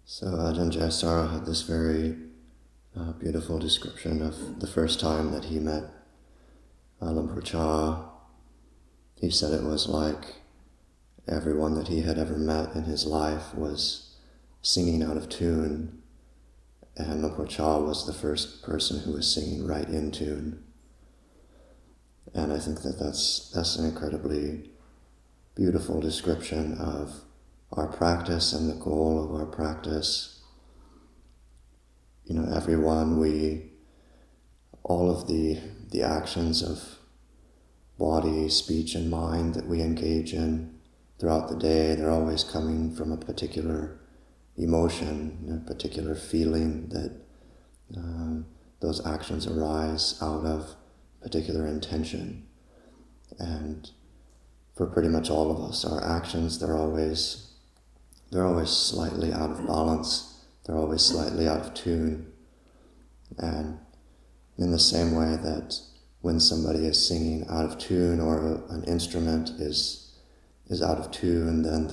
So Ajahn Jayasara had this very beautiful description of the first time that he met Lumpur Cha. He said it was like everyone that he had ever met in his life was singing out of tune, and Lumpur Cha was the first person who was singing right in tune. And I think that that's an incredibly beautiful description of our practice and the goal of our practice. You know, all of the actions of body, speech, and mind that we engage in throughout the day, they're always coming from a particular emotion, a particular feeling that those actions arise out of particular intention. And for pretty much all of us, our actions, they're always slightly out of balance. They're always slightly out of tune. And in the same way that when somebody is singing out of tune or an instrument is out of tune, then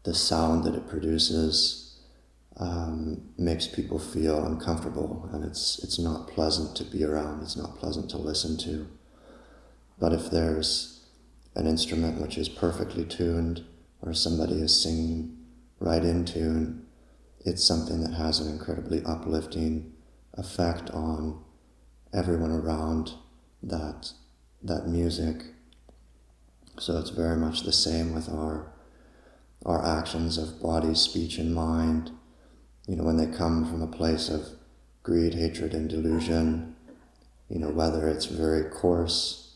the sound that it produces makes people feel uncomfortable, and it's not pleasant to be around, it's not pleasant to listen to. But if there's an instrument which is perfectly tuned, or somebody is singing right in tune, it's something that has an incredibly uplifting effect on everyone around that music. So it's very much the same with our actions of body, speech, and mind. You know, when they come from a place of greed, hatred, and delusion, you know, whether it's very coarse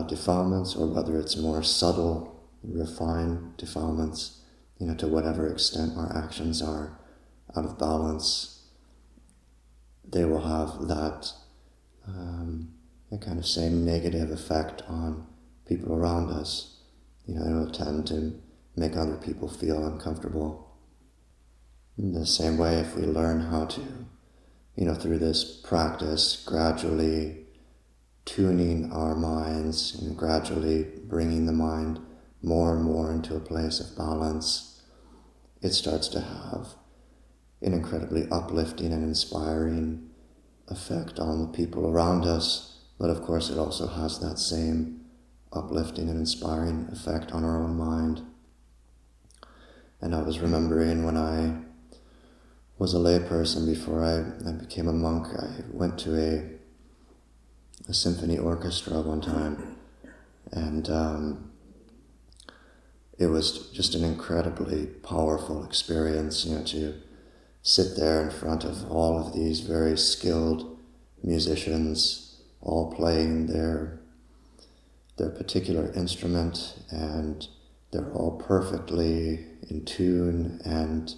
defilements or whether it's more subtle, refined defilements, you know, to whatever extent our actions are out of balance, they will have that kind of same negative effect on people around us. You know, it will tend to make other people feel uncomfortable. In the same way, if we learn how to, you know, through this practice, gradually tuning our minds and gradually bringing the mind more and more into a place of balance, it starts to have an incredibly uplifting and inspiring effect on the people around us. But of course, it also has that same uplifting and inspiring effect on our own mind. And I was remembering when I was a layperson before I became a monk, I went to a symphony orchestra one time, and it was just an incredibly powerful experience, you know, to sit there in front of all of these very skilled musicians, all playing their particular instrument, and they're all perfectly in tune, and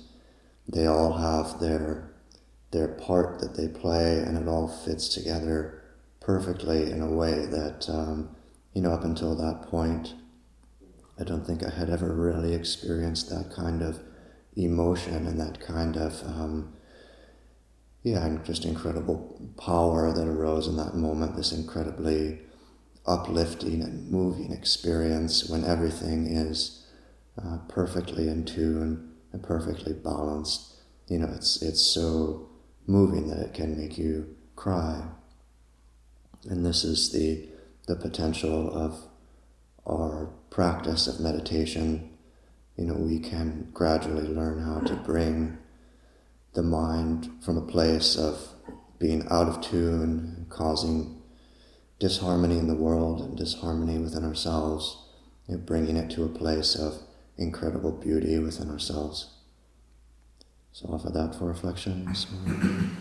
they all have their part that they play, and it all fits together perfectly in a way that, you know, up until that point, I don't think I had ever really experienced that kind of emotion and that kind of, just incredible power that arose in that moment, this incredibly uplifting and moving experience when everything is perfectly in tune and perfectly balanced. You know, it's so moving that it can make you cry. And this is the potential of our practice of meditation. You know, we can gradually learn how to bring the mind from a place of being out of tune, causing disharmony in the world and disharmony within ourselves, you know, bringing it to a place of incredible beauty within ourselves. So offer that for reflection this morning.